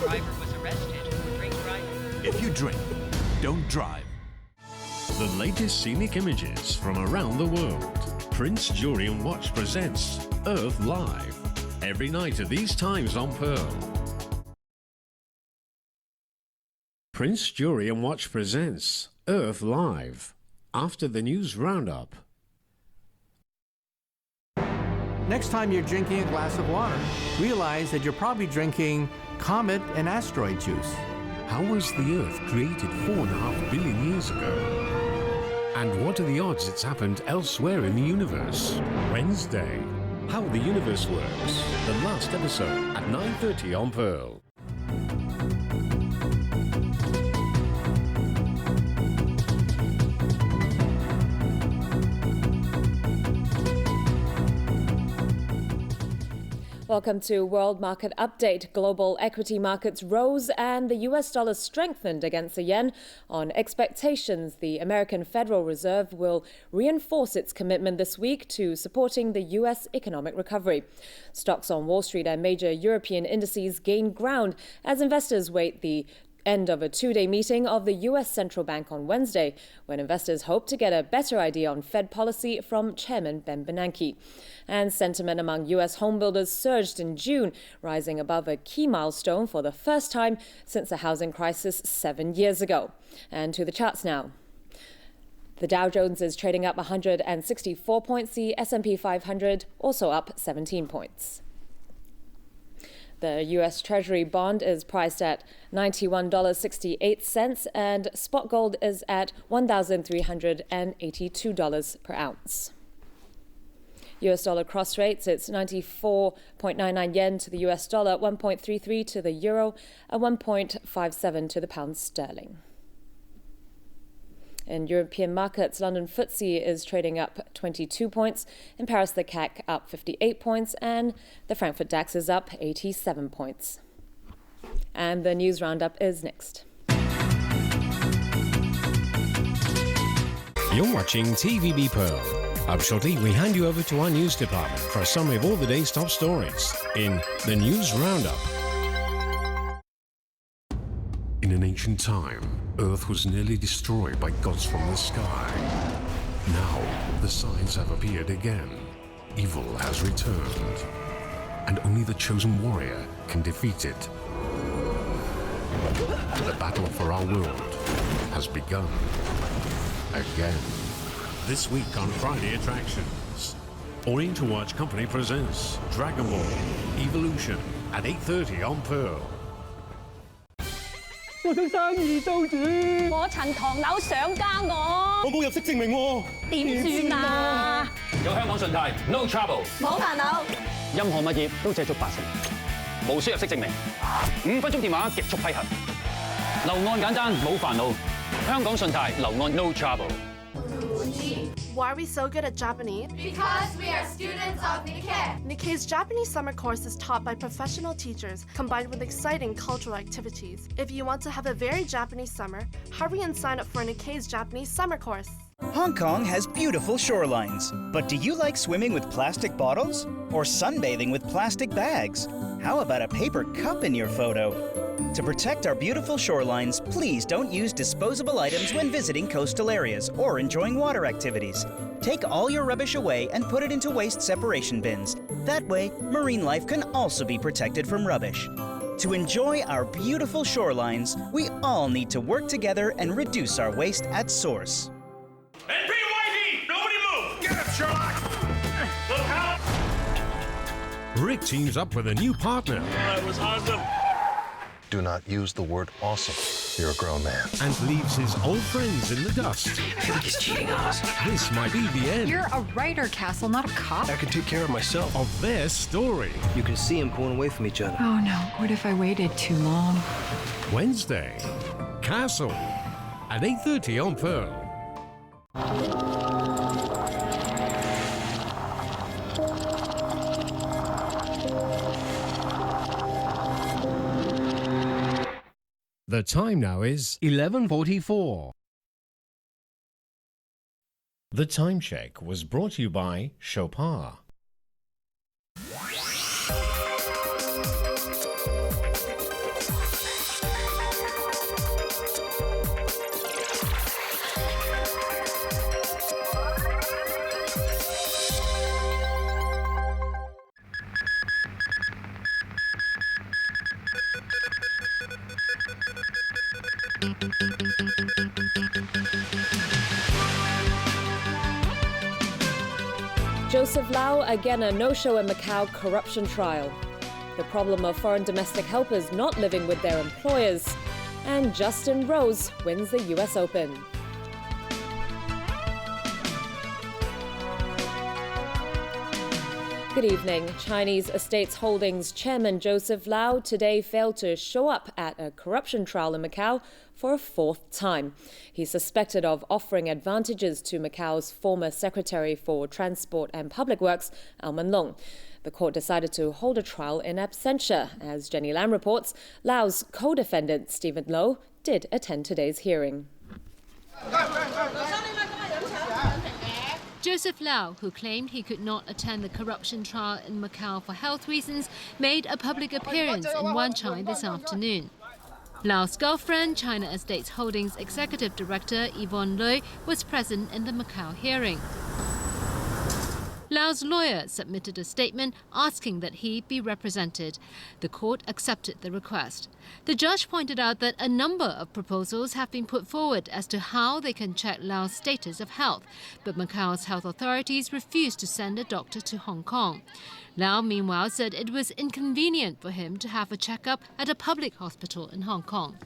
Driver was arrested for drink driving. If you drink, don't drive. The latest scenic images from around the world. Prince Jewelry and Watch presents Earth Live. Every night at these times on Pearl. Prince Jewelry and Watch presents Earth Live. After the news roundup. Next time you're drinking a glass of water, realize that you're probably drinking comet and asteroid juice. How was the Earth created 4.5 billion years ago? And what are the odds it's happened elsewhere in the universe? Wednesday, How the Universe Works. The last episode at 9:30 on Pearl. Welcome to World Market Update. Global equity markets rose and the US dollar strengthened against the yen on expectations the American Federal Reserve will reinforce its commitment this week to supporting the US economic recovery. Stocks on Wall Street and major European indices gained ground as investors wait the end of a two-day meeting of the US Central Bank on Wednesday, when investors hope to get a better idea on Fed policy from Chairman Ben Bernanke. And sentiment among US homebuilders surged in June, rising above a key milestone for the first time since the housing crisis 7 years ago. And to the charts now. The Dow Jones is trading up 164 points, the S&P 500 also up 17 points. The U.S. Treasury bond is priced at $91.68 and spot gold is at $1,382 per ounce. U.S. dollar cross rates, it's 94.99 yen to the U.S. dollar, 1.33 to the euro, and 1.57 to the pound sterling. In European markets, London FTSE is trading up 22 points. In Paris, the CAC up 58 points, and the Frankfurt DAX is up 87 points. And the news roundup is next. You're watching TVB Pearl. Up shortly, we hand you over to our news department for a summary of all the day's top stories in the News Roundup. In an ancient time, Earth was nearly destroyed by gods from the sky. Now, the signs have appeared again. Evil has returned, and only the chosen warrior can defeat it. The battle for our world has begun again. This week on Friday Attractions, Orient to Watch Company presents Dragon Ball Evolution at 8:30 on Pearl. 我想生意租主，我層唐樓想加我，我冇入息證明喎，點算啊？有香港信貸 ，no trouble， 冇煩惱，任何物業都借足8成，無需入息證明，5分鐘電話極速批核，樓按簡單冇煩惱，香港信貸樓按 no trouble。 Why are we so good at Japanese? Because we are students of Nikkei. Nikkei's Japanese summer course is taught by professional teachers, combined with exciting cultural activities. If you want to have a very Japanese summer, hurry and sign up for Nikkei's Japanese summer course. Hong Kong has beautiful shorelines, but do you like swimming with plastic bottles? Or sunbathing with plastic bags? How about a paper cup in your photo? To protect our beautiful shorelines, please don't use disposable items when visiting coastal areas or enjoying water activities. Take all your rubbish away and put it into waste separation bins. That way, marine life can also be protected from rubbish. To enjoy our beautiful shorelines, we all need to work together and reduce our waste at source. NPYD! Nobody move! Get him, Sherlock! Look out! Rick teams up with a new partner. That was awesome. Do not use the word awesome. You're a grown man. And leaves his old friends in the dust. I feel like he's cheating on us. This might be the end. You're a writer, Castle, not a cop. I can take care of myself. Of their story. You can see them pulling away from each other. Oh no, what if I waited too long? Wednesday, Castle at 8:30 on Pearl. The time now is 11:44. The time check was brought to you by Chopin. Joseph Lau, again a no-show in Macau corruption trial. The problem of foreign domestic helpers not living with their employers. And Justin Rose wins the US Open. Good evening. Chinese Estates Holdings chairman Joseph Lau today failed to show up at a corruption trial in Macau for a fourth time. He's suspected of offering advantages to Macau's former Secretary for Transport and Public Works, Au Manlong. The court decided to hold a trial in absentia. As Jenny Lam reports, Lau's co-defendant, Stephen Low, did attend today's hearing. Joseph Lau, who claimed he could not attend the corruption trial in Macau for health reasons, made a public appearance in Wan Chai this afternoon. Lau's girlfriend, China Estates Holdings Executive Director Yvonne Lui, was present in the Macau hearing. Lau's lawyer submitted a statement asking that he be represented. The court accepted the request. The judge pointed out that a number of proposals have been put forward as to how they can check Lau's status of health, but Macau's health authorities refused to send a doctor to Hong Kong. Lau, meanwhile, said it was inconvenient for him to have a checkup at a public hospital in Hong Kong.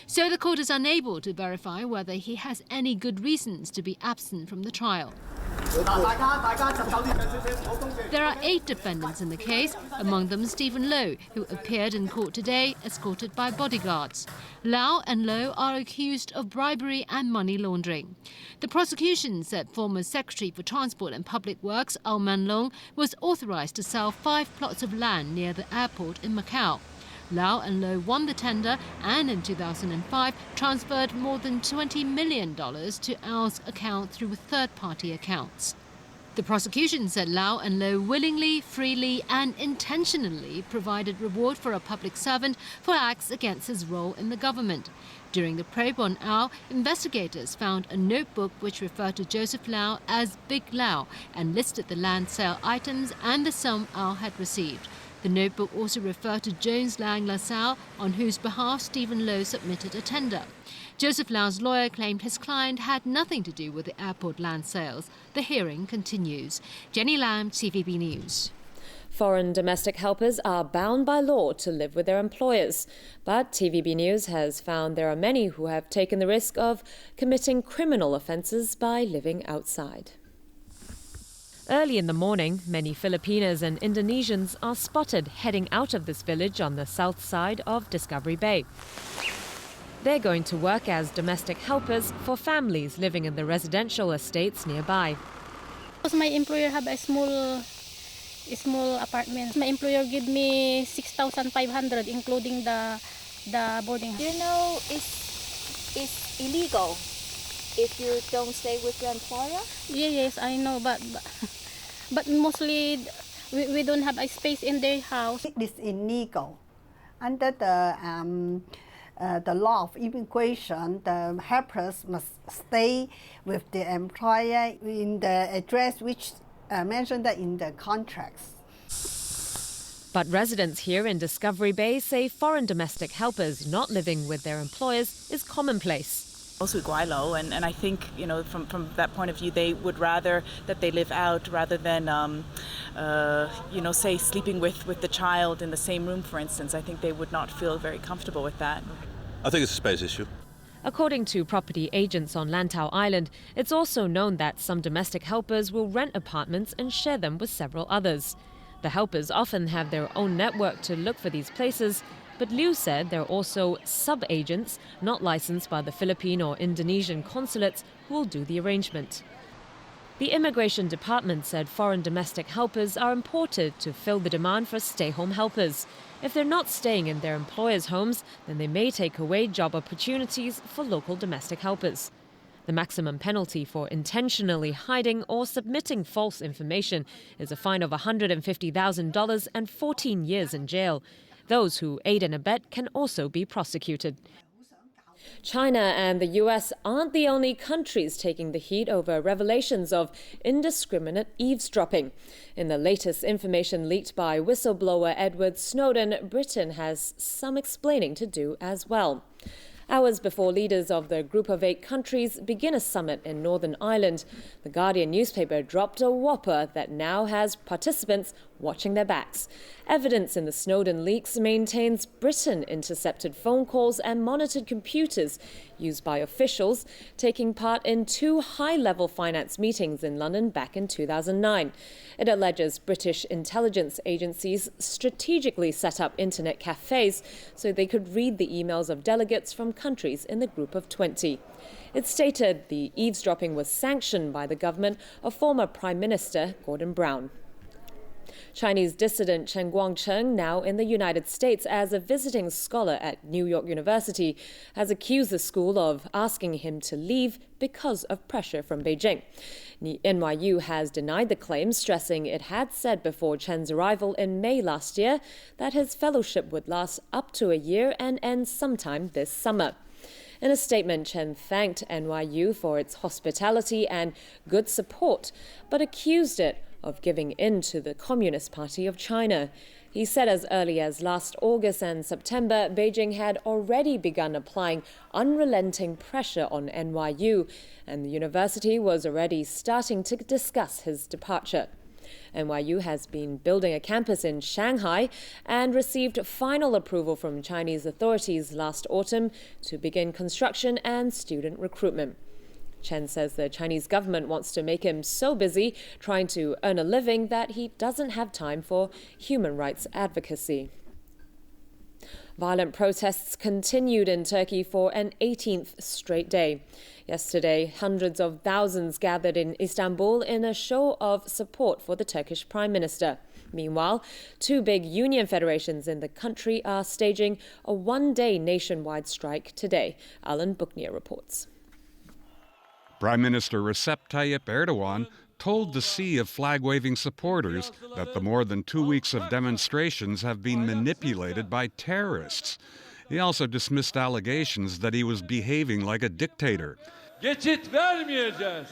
So the court is unable to verify whether he has any good reasons to be absent from the trial. There are 8 defendants in the case, among them Stephen Low, who appeared in court today escorted by bodyguards. Lau and Low are accused of bribery and money laundering. The prosecution said former Secretary for Transport and Public Works, Au Manlong, was authorized to sell 5 plots of land near the airport in Macau. Lau and Low won the tender and in 2005 transferred more than $20 million to Au's account through third-party accounts. The prosecution said Lau and Low willingly, freely and intentionally provided reward for a public servant for acts against his role in the government. During the probe on Au, investigators found a notebook which referred to Joseph Lau as Big Lau and listed the land sale items and the sum Au had received. The notebook also referred to Jones Lang LaSalle, on whose behalf Stephen Low submitted a tender. Joseph Lau's lawyer claimed his client had nothing to do with the airport land sales. The hearing continues. Jenny Lam, TVB News. Foreign domestic helpers are bound by law to live with their employers. But TVB News has found there are many who have taken the risk of committing criminal offences by living outside. Early in the morning, many Filipinas and Indonesians are spotted heading out of this village on the south side of Discovery Bay. They're going to work as domestic helpers for families living in the residential estates nearby. My employer have a small apartment. My employer give me 6,500, including the boarding. You know, it's illegal if you don't stay with your employer? Yes, I know, but mostly we don't have a space in their house. It is illegal. Under the law of immigration, the helpers must stay with the employer in the address which mentioned in the contracts. But residents here in Discovery Bay say foreign domestic helpers not living with their employers is commonplace. And I think, you know, from that point of view, they would rather that they live out rather than, say, sleeping with the child in the same room, for instance. I think they would not feel very comfortable with that. I think it's a space issue. According to property agents on Lantau Island, it's also known that some domestic helpers will rent apartments and share them with several others. The helpers often have their own network to look for these places, but Liu said there are also sub-agents not licensed by the Philippine or Indonesian consulates who will do the arrangement. The Immigration Department said foreign domestic helpers are imported to fill the demand for stay-home helpers. If they're not staying in their employers' homes, then they may take away job opportunities for local domestic helpers. The maximum penalty for intentionally hiding or submitting false information is a fine of $150,000 and 14 years in jail. Those who aid and abet can also be prosecuted. China and the US aren't the only countries taking the heat over revelations of indiscriminate eavesdropping. In the latest information leaked by whistleblower Edward Snowden, Britain has some explaining to do as well. Hours before leaders of the Group of 8 countries begin a summit in Northern Ireland, the Guardian newspaper dropped a whopper that now has participants watching their backs. Evidence in the Snowden leaks maintains Britain intercepted phone calls and monitored computers used by officials taking part in 2 high-level finance meetings in London back in 2009. It alleges British intelligence agencies strategically set up internet cafes so they could read the emails of delegates from countries in the Group of 20. It stated the eavesdropping was sanctioned by the government of former Prime Minister Gordon Brown. Chinese dissident Chen Guangcheng, now in the United States as a visiting scholar at New York University, has accused the school of asking him to leave because of pressure from Beijing. NYU has denied the claim, stressing it had said before Chen's arrival in May last year that his fellowship would last up to a year and end sometime this summer. In a statement, Chen thanked NYU for its hospitality and good support, but accused it of giving in to the Communist Party of China. He said as early as last August and September, Beijing had already begun applying unrelenting pressure on NYU, and the university was already starting to discuss his departure. NYU has been building a campus in Shanghai and received final approval from Chinese authorities last autumn to begin construction and student recruitment. Chen says the Chinese government wants to make him so busy trying to earn a living that he doesn't have time for human rights advocacy. Violent protests continued in Turkey for an 18th straight day. Yesterday, hundreds of thousands gathered in Istanbul in a show of support for the Turkish Prime Minister. Meanwhile, 2 big union federations in the country are staging a one-day nationwide strike today. Alan Bookneer reports. Prime Minister Recep Tayyip Erdogan told the sea of flag-waving supporters that the more than 2 weeks of demonstrations have been manipulated by terrorists. He also dismissed allegations that he was behaving like a dictator. Geçit vermeyeceğiz.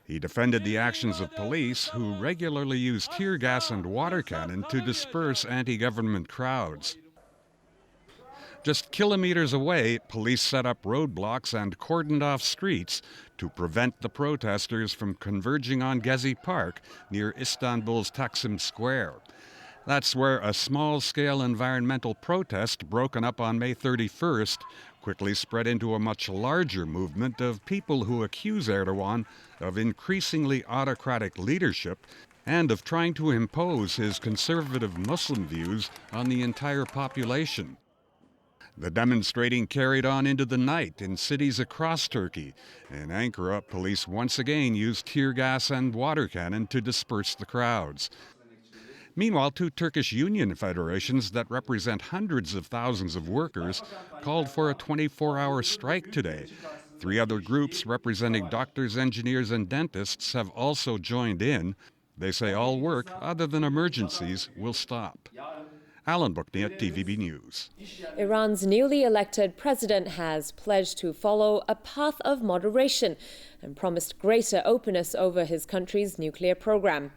He defended the actions of police, who regularly use tear gas and water cannon to disperse anti-government crowds. Just kilometers away, police set up roadblocks and cordoned off streets to prevent the protesters from converging on Gezi Park near Istanbul's Taksim Square. That's where a small-scale environmental protest broken up on May 31st quickly spread into a much larger movement of people who accuse Erdogan of increasingly autocratic leadership and of trying to impose his conservative Muslim views on the entire population. The demonstrating carried on into the night in cities across Turkey. In Ankara, police once again used tear gas and water cannon to disperse the crowds. Meanwhile, 2 Turkish union federations that represent hundreds of thousands of workers called for a 24-hour strike today. 3 other groups representing doctors, engineers, and dentists have also joined in. They say all work, other than emergencies, will stop. Alan Bookneer, TVB News. Iran's newly elected president has pledged to follow a path of moderation and promised greater openness over his country's nuclear program.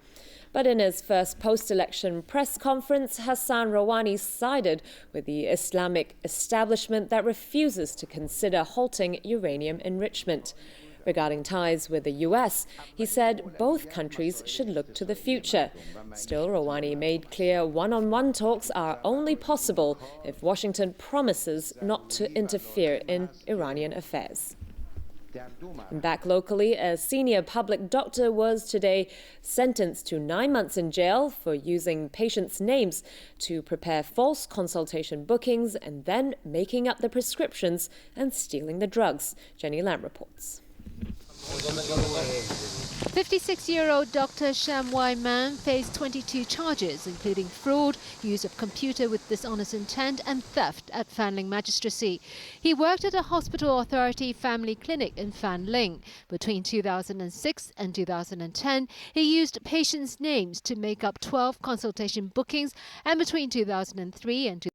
But in his first post-election press conference, Hassan Rouhani sided with the Islamic establishment that refuses to consider halting uranium enrichment. Regarding ties with the US, he said both countries should look to the future. Still, Rouhani made clear one-on-one talks are only possible if Washington promises not to interfere in Iranian affairs. Back locally, a senior public doctor was today sentenced to 9 months in jail for using patients' names to prepare false consultation bookings and then making up the prescriptions and stealing the drugs. Jenny Lamb reports. 56-year-old Dr. Sham Wai Man faced 22 charges, including fraud, use of computer with dishonest intent and theft at Fanling Magistracy. He worked at a hospital authority family clinic in Fanling. Between 2006 and 2010, he used patients' names to make up 12 consultation bookings, and between 2003 and